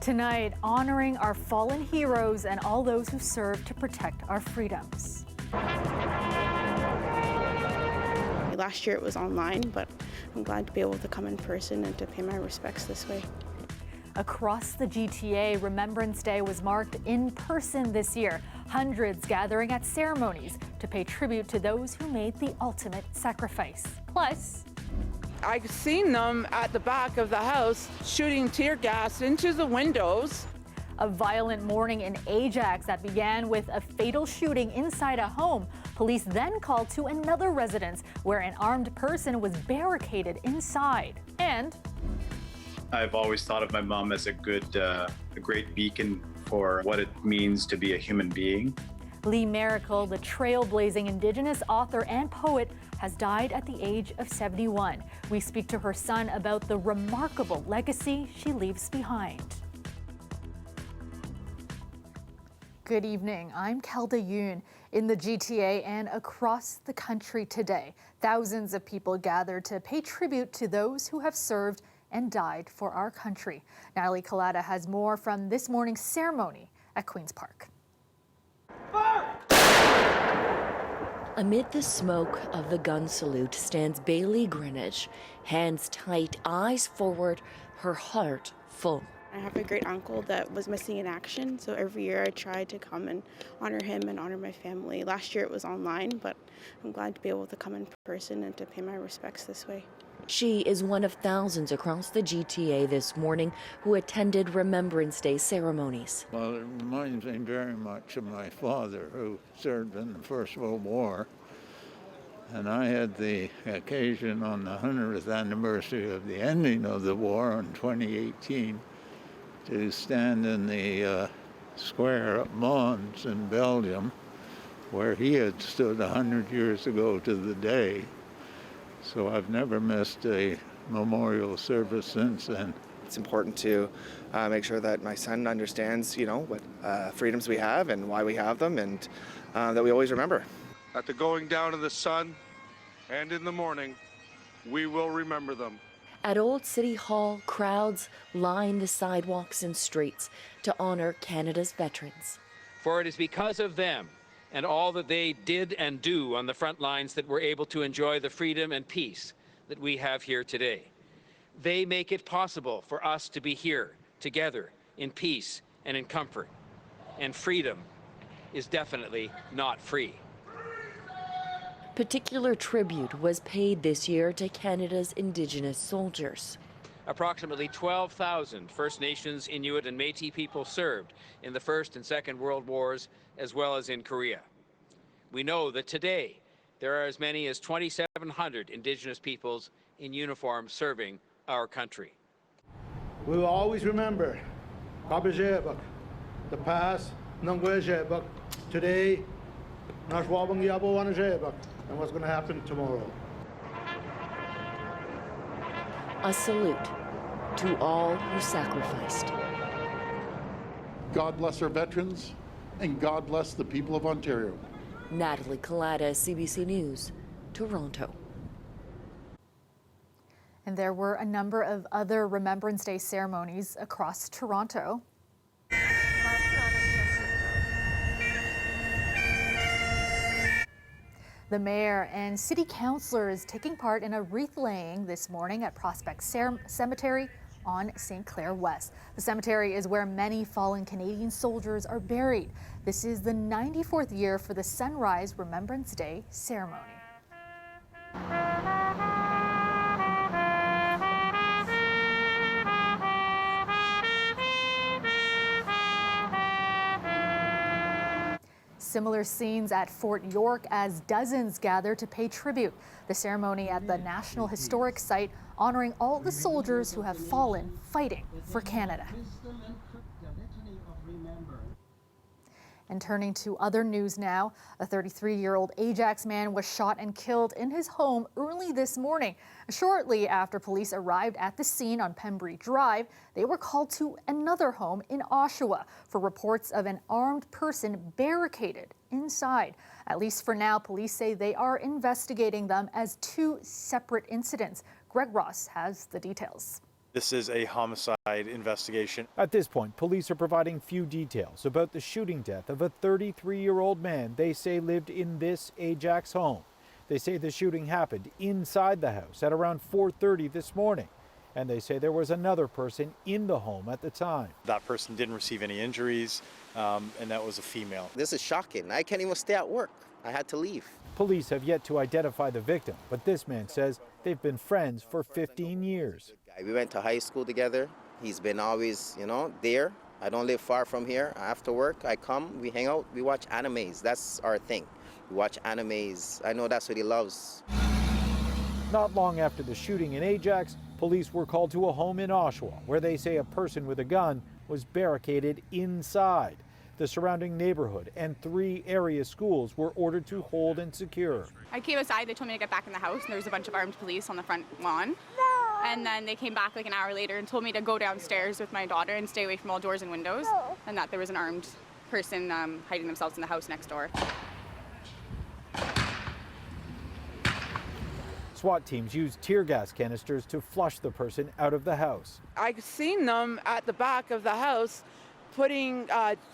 Tonight, honoring our fallen heroes and all those who serve to protect our freedoms. Last year it was online, but I'm glad to be able to come in person and to pay my respects this way. Across the GTA, Remembrance Day was marked in person this year. Hundreds gathering at ceremonies to pay tribute to those who made the ultimate sacrifice. Plus, I've seen them at the back of the house shooting tear gas into the windows. a violent morning in Ajax that began with a fatal shooting inside a home. Police then called to another residence where an armed person was barricaded inside. And I've always thought of my mom as a great beacon for what it means to be a human being. Lee Miracle, the trailblazing Indigenous author and poet, has died at the age of 71. We speak to her son about the remarkable legacy she leaves behind. Good evening. I'm Kelda Yoon. In the GTA and across the country today, thousands of people gathered to pay tribute to those who have served and died for our country. Natalie Collada has more from this morning's ceremony at Queen's Park. Amid the smoke of the gun salute stands Bailey Greenwich, hands tight, eyes forward, her heart full. I have a great uncle that was missing in action, so every year I try to come and honor him and honor my family. Last year it was online, but I'm glad to be able to come in person and to pay my respects this way. She is one of thousands across the GTA this morning who attended Remembrance Day ceremonies. Well, it reminds me very much of my father, who served in the First World War. And I had the occasion on the 100th anniversary of the ending of the war in 2018 to stand in the square at Mons in Belgium, where he had stood 100 years ago to the day. So I've never missed a memorial service since then. It's important to make sure that my son understands, what freedoms we have and why we have them, and that we always remember. At the going down of the sun and in the morning, we will remember them. At Old City Hall, crowds line the sidewalks and streets to honor Canada's veterans. For it is because of them and all that they did and do on the front lines that we're able to enjoy the freedom and peace that we have here today. They make it possible for us to be here together in peace and in comfort. And freedom is definitely not free. Particular tribute was paid this year to Canada's Indigenous soldiers. Approximately 12,000 First Nations, Inuit, and Métis people served in the First and Second World Wars, as well as in Korea. We know that today there are as many as 2,700 Indigenous peoples in uniform serving our country. We will always remember the past, today, and what's going to happen tomorrow. A salute to all who sacrificed. God bless our veterans, and God bless the people of Ontario. Natalie Collada, CBC News, Toronto. And there were a number of other Remembrance Day ceremonies across Toronto. The mayor and city councillors taking part in a wreath laying this morning at Prospect Cemetery on St. Clair West. The cemetery is where many fallen Canadian soldiers are buried. This is the 94th year for the Sunrise Remembrance Day ceremony. Similar scenes at Fort York as dozens gather to pay tribute. The ceremony at the National Historic Site honoring all the soldiers who have fallen fighting for Canada. And turning to other news now, a 33-year-old Ajax man was shot and killed in his home early this morning. Shortly after police arrived at the scene on Pembry Drive, they were called to another home in Oshawa for reports of an armed person barricaded inside. At least for now, police say they are investigating them as two separate incidents. Greg Ross has the details. This is a homicide investigation. At this point, police are providing few details about the shooting death of a 33-year-old man they say lived in this Ajax home. They say the shooting happened inside the house at around 4:30 this morning, and they say there was another person in the home at the time. That person didn't receive any injuries, and that was a female. This is shocking. I can't even stay at work. I had to leave. Police have yet to identify the victim, but this man says they've been friends for 15 years. We went to high school together. He's been always, there. I don't live far from here. After work, I come, we hang out, we watch animes. That's our thing. We watch animes. I know that's what he loves. Not long after the shooting in Ajax, police were called to a home in Oshawa, where they say a person with a gun was barricaded inside. The surrounding neighborhood and 3 area schools were ordered to hold and secure. I came outside, they told me to get back in the house, and there was a bunch of armed police on the front lawn. And then they came back like an hour later and told me to go downstairs with my daughter and stay away from all doors and windows, and that there was an armed person hiding themselves in the house next door. SWAT teams used tear gas canisters to flush the person out of the house. I've seen them at the back of the house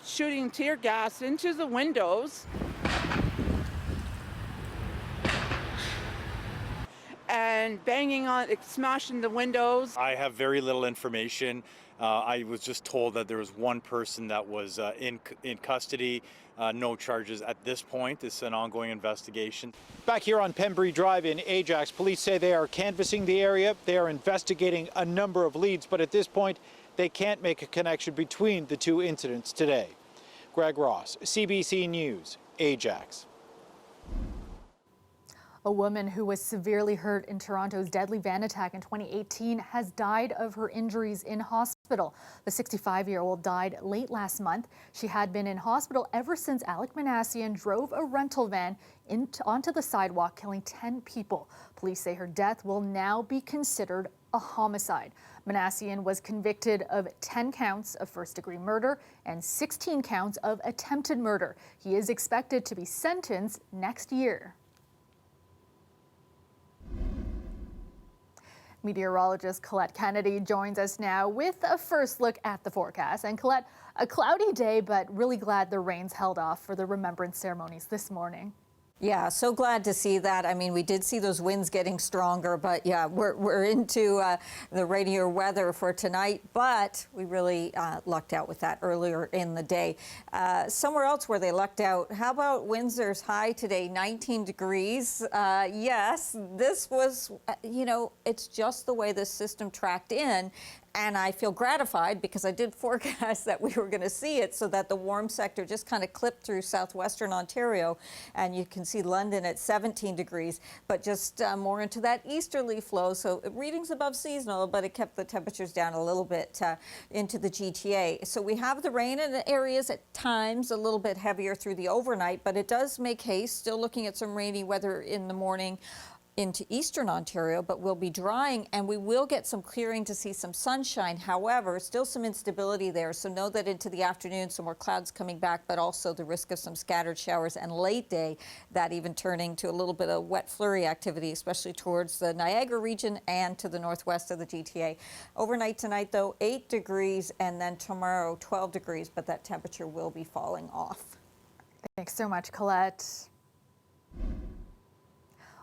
shooting tear gas into the windows and banging on, smashing the windows. I have very little information. I was just told that there was one person that was in custody. No charges at this point. It's an ongoing investigation. Back here on Pembrey Drive in Ajax, police say they are canvassing the area. They are investigating a number of leads, but at this point, they can't make a connection between the 2 incidents today. Greg Ross, CBC News, Ajax. A woman who was severely hurt in Toronto's deadly van attack in 2018 has died of her injuries in hospital. The 65-year-old died late last month. She had been in hospital ever since Alec Manassian drove a rental van onto the sidewalk, killing 10 people. Police say her death will now be considered a homicide. Manassian was convicted of 10 counts of first-degree murder and 16 counts of attempted murder. He is expected to be sentenced next year. Meteorologist Colette Kennedy joins us now with a first look at the forecast. And Colette, a cloudy day, but really glad the rains held off for the remembrance ceremonies this morning. Yeah, so glad to see that. I mean, we did see those winds getting stronger, but yeah, we're into the rainier weather for tonight, but we really lucked out with that earlier in the day. Somewhere else where they lucked out, how about Windsor's high today, 19 degrees? Yes, this was, it's just the way this system tracked in. And I feel gratified because I did forecast that we were going to see it, so that the warm sector just kind of clipped through southwestern Ontario. And you can see London at 17 degrees, but just more into that easterly flow. So readings above seasonal, but it kept the temperatures down a little bit into the GTA. So we have the rain in the areas at times a little bit heavier through the overnight, but it does make haste. Still looking at some rainy weather in the morning into eastern Ontario, but we'll be drying and we will get some clearing to see some sunshine. However, still some instability there. So know that into the afternoon, some more clouds coming back, but also the risk of some scattered showers and late day, that even turning to a little bit of wet flurry activity, especially towards the Niagara region and to the northwest of the GTA. Overnight tonight, though, 8 degrees, and then tomorrow 12 degrees, but that temperature will be falling off. Thanks so much, Colette.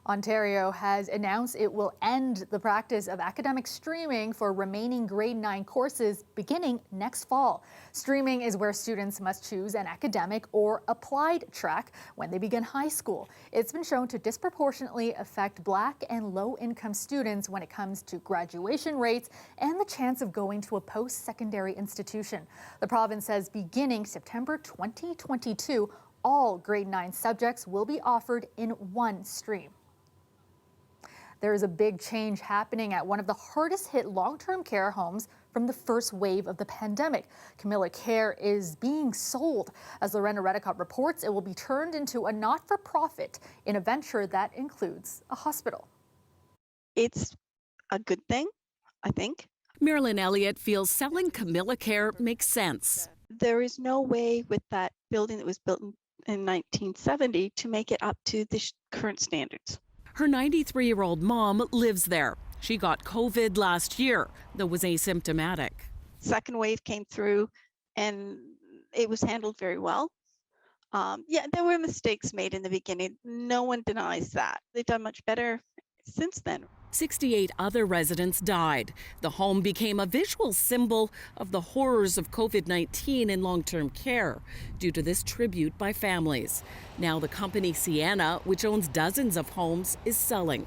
Ontario has announced it will end the practice of academic streaming for remaining grade 9 courses beginning next fall. Streaming is where students must choose an academic or applied track when they begin high school. It's been shown to disproportionately affect Black and low-income students when it comes to graduation rates and the chance of going to a post-secondary institution. The province says beginning September 2022, all grade 9 subjects will be offered in one stream. There is a big change happening at one of the hardest hit long-term care homes from the first wave of the pandemic. Camilla Care is being sold. As Lorena Redicott reports, it will be turned into a not-for-profit in a venture that includes a hospital. It's a good thing, I think. Marilyn Elliott feels selling Camilla Care makes sense. There is no way with that building that was built in 1970 to make it up to the current standards. Her 93-year-old mom lives there. She got COVID last year, though was asymptomatic. Second wave came through and it was handled very well. Yeah, there were mistakes made in the beginning. No one denies that. They've done much better since then. 68 other residents died. The home became a visual symbol of the horrors of COVID-19 in long-term care due to this tribute by families. Now the company Sienna, which owns dozens of homes, is selling.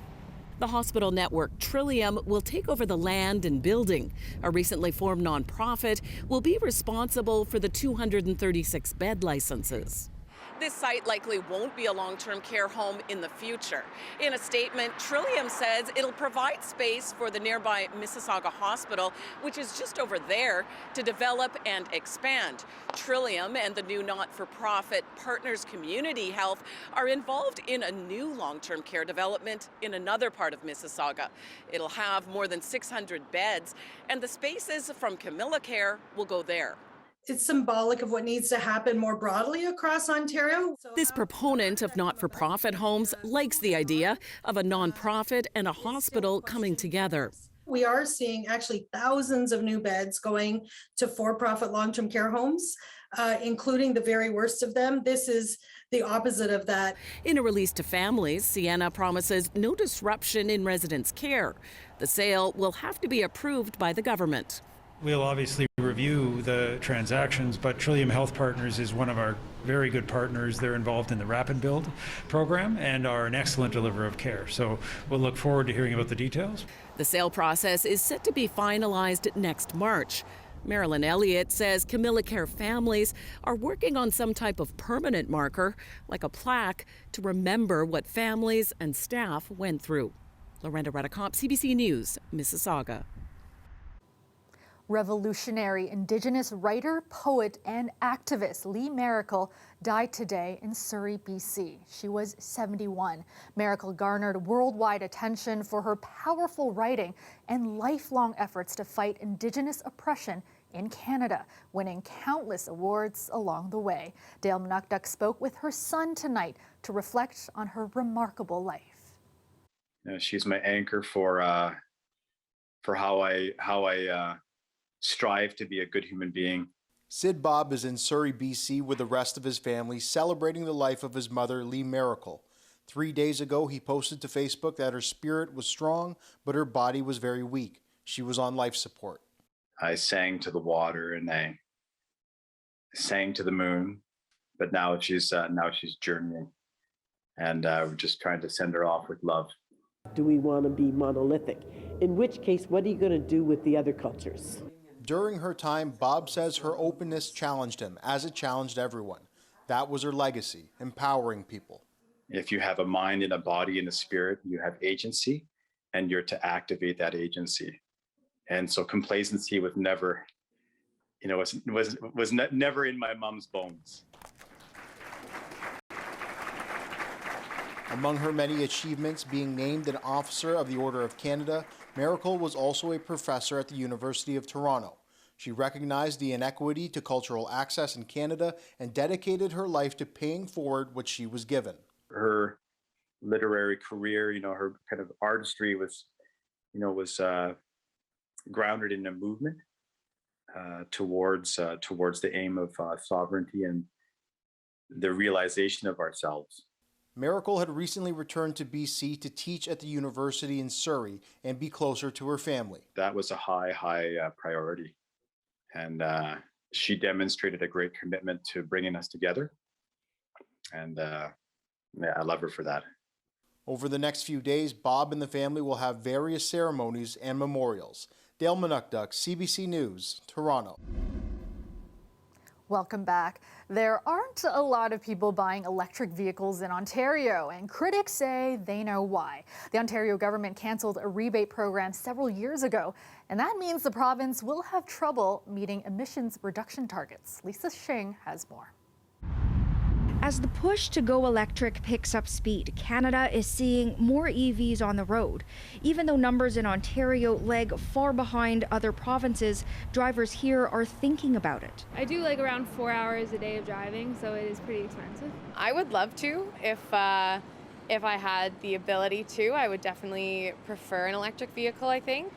The hospital network Trillium will take over the land and building. A recently formed nonprofit will be responsible for the 236 bed licenses. This site likely won't be a long-term care home in the future. In a statement, Trillium says it'll provide space for the nearby Mississauga Hospital, which is just over there, to develop and expand. Trillium and the new not-for-profit Partners Community Health are involved in a new long-term care development in another part of Mississauga. It'll have more than 600 beds, and the spaces from Camilla Care will go there. It's symbolic of what needs to happen more broadly across Ontario. This proponent of not-for-profit homes likes the idea of a nonprofit and a hospital coming together. We are seeing actually thousands of new beds going to for-profit long-term care homes, including the very worst of them. This is the opposite of that. In a release to families, Sienna promises no disruption in residents' care. The sale will have to be approved by the government. We'll obviously review the transactions, but Trillium Health Partners is one of our very good partners. They're involved in the Rapid Build program and are an excellent deliverer of care. So we'll look forward to hearing about the details. The sale process is set to be finalized next March. Marilyn Elliott says Camilla Care families are working on some type of permanent marker, like a plaque, to remember what families and staff went through. Lorenda Redicomp, CBC News, Mississauga. Revolutionary Indigenous writer, poet, and activist Lee Maracle died today in Surrey, BC. She was 71. Maracle garnered worldwide attention for her powerful writing and lifelong efforts to fight Indigenous oppression in Canada, winning countless awards along the way. Dale Mnukduk spoke with her son tonight to reflect on her remarkable life. She's my anchor for how I strive to be a good human being. Sid Bob is in Surrey, BC with the rest of his family celebrating the life of his mother, Lee Maracle. 3 days ago, he posted to Facebook that her spirit was strong, but her body was very weak. She was on life support. I sang to the water and I sang to the moon, but now she's journeying, and we're just trying to send her off with love. Do we want to be monolithic? In which case, what are you going to do with the other cultures? During her time, Bob says her openness challenged him, as it challenged everyone. That was her legacy, empowering people. If you have a mind and a body and a spirit, you have agency, and you're to activate that agency. And so complacency was never, never in my mom's bones. Among her many achievements, being named an Officer of the Order of Canada, Maracle was also a professor at the University of Toronto. She recognized the inequity to cultural access in Canada and dedicated her life to paying forward what she was given. Her literary career, her kind of artistry was grounded in a movement towards the aim of sovereignty and the realization of ourselves. Maracle had recently returned to BC to teach at the university in Surrey and be closer to her family. That was a high priority. And she demonstrated a great commitment to bringing us together. And I love her for that. Over the next few days, Bob and the family will have various ceremonies and memorials. Dale Mnukduk, CBC News, Toronto. Welcome back. There aren't a lot of people buying electric vehicles in Ontario, and critics say they know why. The Ontario government canceled a rebate program several years ago, and that means the province will have trouble meeting emissions reduction targets. Lisa Shing has more. As the push to go electric picks up speed, Canada is seeing more EVs on the road. Even though numbers in Ontario lag far behind other provinces, drivers here are thinking about it. I do like around 4 hours a day of driving, so it is pretty expensive. I would love to if If I had the ability to, I would definitely prefer an electric vehicle, I think.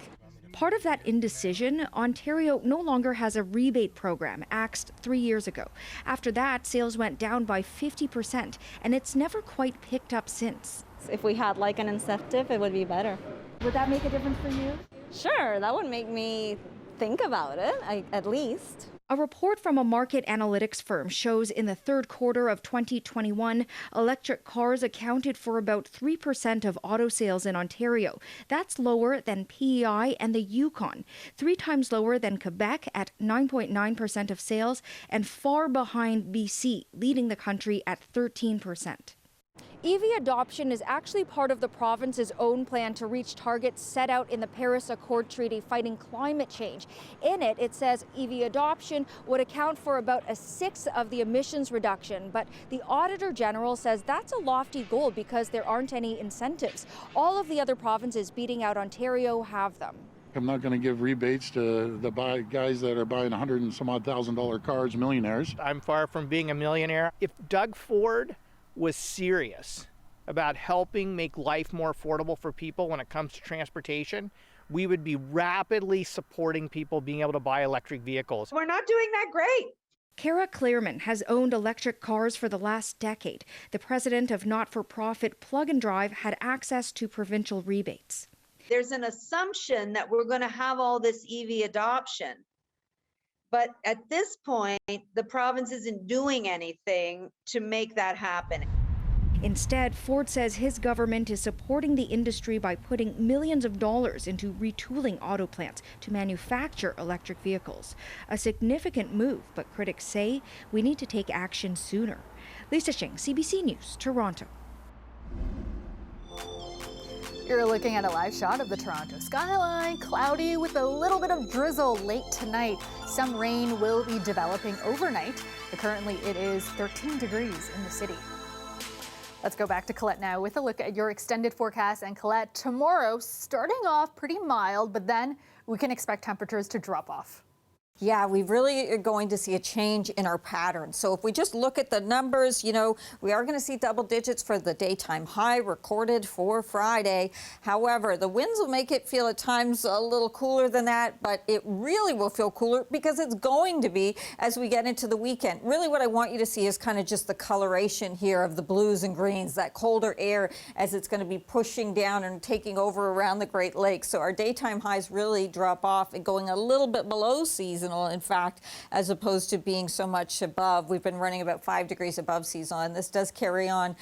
Part of that indecision, Ontario no longer has a rebate program, axed 3 years ago. After that, sales went down by 50%, and it's never quite picked up since. If we had like an incentive, it would be better. Would that make a difference for you? Sure, that would make me think about it, at least. A report from a market analytics firm shows in the third quarter of 2021, electric cars accounted for about 3% of auto sales in Ontario. That's lower than PEI and the Yukon, 3 times lower than Quebec at 9.9% of sales, and far behind BC, leading the country at 13%. EV adoption is actually part of the province's own plan to reach targets set out in the Paris Accord Treaty fighting climate change. In it, it says EV adoption would account for about a sixth of the emissions reduction. But the Auditor General says that's a lofty goal because there aren't any incentives. All of the other provinces beating out Ontario have them. I'm not going to give rebates to the guys that are buying $100,000 and some odd cars, millionaires. I'm far from being a millionaire. If Doug Ford was serious about helping make life more affordable for people when it comes to transportation, we would be rapidly supporting people being able to buy electric vehicles. We're not doing that great. Kara Clearman has owned electric cars for the last decade. The president of not-for-profit Plug and Drive had access to provincial rebates. There's an assumption that we're going to have all this EV adoption. But at this point, the province isn't doing anything to make that happen. Instead, Ford says his government is supporting the industry by putting millions of dollars into retooling auto plants to manufacture electric vehicles. A significant move, but critics say we need to take action sooner. Lisa Shing, CBC News, Toronto. You're looking at a live shot of the Toronto skyline, cloudy with a little bit of drizzle late tonight. Some rain will be developing overnight. Currently, it is 13 degrees in the city. Let's go back to Colette now with a look at your extended forecast. And Colette, tomorrow starting off pretty mild, but then we can expect temperatures to drop off. Yeah, we really are going to see a change in our pattern. So if we just look at the numbers, you know, we are going to see double digits for the daytime high recorded for Friday. However, the winds will make it feel at times a little cooler than that, but it really will feel cooler because it's going to be as we get into the weekend. Really what I want you to see is kind of just the coloration here of the blues and greens, that colder air as it's going to be pushing down and taking over around the Great Lakes. So our daytime highs really drop off and going a little bit below seasonal, in fact, as opposed to being so much above. We've been running about 5 degrees above seasonal, and this does carry on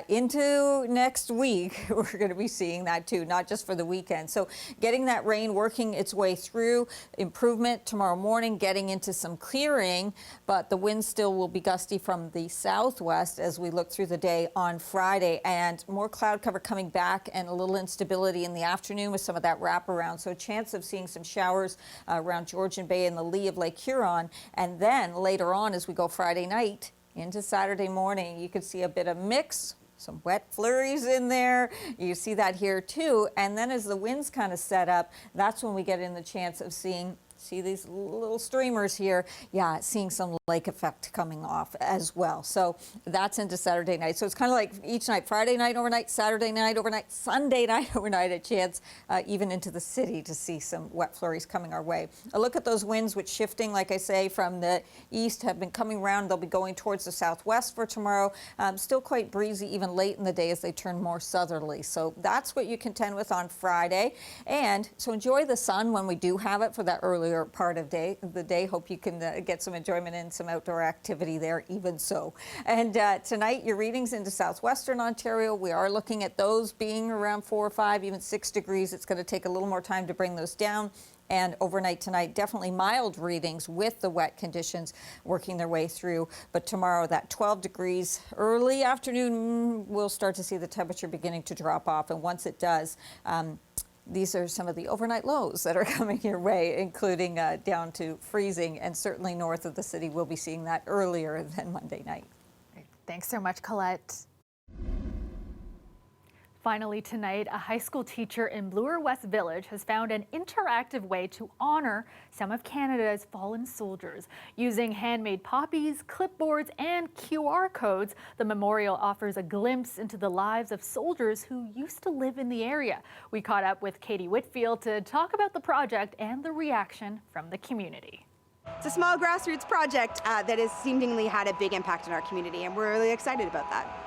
into next week. We're going to be seeing that too, not just for the weekend. So getting that rain working its way through, improvement tomorrow morning, getting into some clearing, but the wind still will be gusty from the southwest as we look through the day on Friday, and more cloud cover coming back and a little instability in the afternoon with some of that wraparound. So a chance of seeing some showers around Georgian Bay and the lee of Lake Huron, and then later on as we go Friday night into Saturday morning, you could see a bit of mix, some wet flurries in there. You see that here too, and then as the winds kind of set up, that's when we get in the chance of seeing these little streamers here. Yeah, seeing some lake effect coming off as well. So that's into Saturday night. So it's kind of like each night, Friday night overnight, Saturday night overnight, Sunday night overnight, a chance even into the city to see some wet flurries coming our way. A look at those winds, which shifting, like I say, from the east have been coming around. They'll be going towards the southwest for tomorrow. Still quite breezy even late in the day as they turn more southerly. So that's what you contend with on Friday. And so enjoy the sun when we do have it for that earlier part of the day. Hope you can get some enjoyment and some outdoor activity there even so. And tonight your readings into southwestern Ontario, we are looking at those being around 4 or 5, even 6 degrees. It's going to take a little more time to bring those down. And overnight tonight, definitely mild readings with the wet conditions working their way through. But tomorrow, that 12 degrees early afternoon, we'll start to see the temperature beginning to drop off. And once it does, these are some of the overnight lows that are coming your way, including down to freezing, and certainly north of the city. We'll be seeing that earlier than Monday night. Thanks so much, Colette. Finally tonight, a high school teacher in Bloor West Village has found an interactive way to honor some of Canada's fallen soldiers. Using handmade poppies, clipboards, and QR codes, the memorial offers a glimpse into the lives of soldiers who used to live in the area. We caught up with Katie Whitfield to talk about the project and the reaction from the community. It's a small grassroots project that has seemingly had a big impact in our community, and we're really excited about that.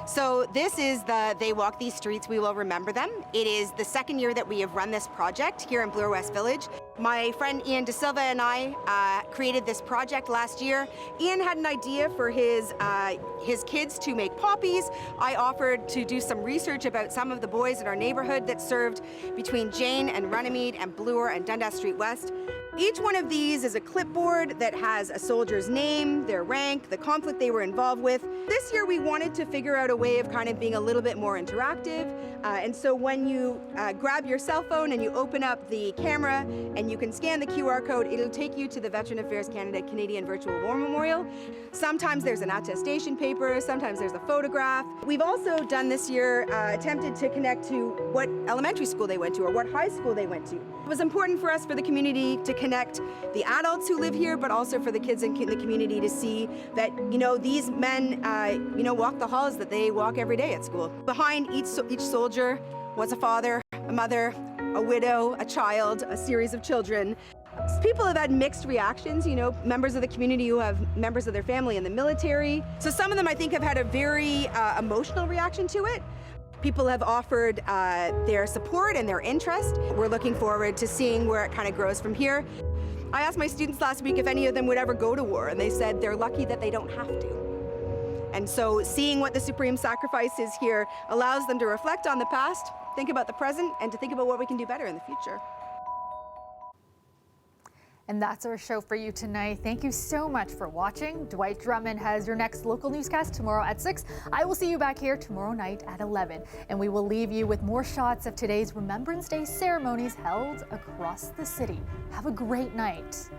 So this is the They Walk These Streets, We Will Remember Them. It is the second year that we have run this project here in Bloor West Village. My friend Ian De Silva and I created this project last year. Ian had an idea for his kids to make poppies. I offered to do some research about some of the boys in our neighborhood that served between Jane and Runnymede and Bloor and Dundas Street West. Each one of these is a clipboard that has a soldier's name, their rank, the conflict they were involved with. This year we wanted to figure out a way of kind of being a little bit more interactive. And so when you grab your cell phone and you open up the camera and you can scan the QR code, it'll take you to the Veteran Affairs Canada Canadian Virtual War Memorial. Sometimes there's an attestation paper, sometimes there's a photograph. We've also done this year, attempted to connect to what elementary school they went to or what high school they went to. It was important for us, for the community, to connect the adults who live here, but also for the kids in the community to see that, you know, these men, walk the halls that they walk every day at school. Behind each soldier was a father, a mother, a widow, a child, a series of children. People have had mixed reactions, members of the community who have members of their family in the military. So some of them, I think, have had a very emotional reaction to it. People have offered their support and their interest. We're looking forward to seeing where it kind of grows from here. I asked my students last week if any of them would ever go to war, and they said they're lucky that they don't have to. And so seeing what the supreme sacrifice is here allows them to reflect on the past, think about the present, and to think about what we can do better in the future. And that's our show for you tonight. Thank you so much for watching. Dwight Drummond has your next local newscast tomorrow at 6. I will see you back here tomorrow night at 11. And we will leave you with more shots of today's Remembrance Day ceremonies held across the city. Have a great night.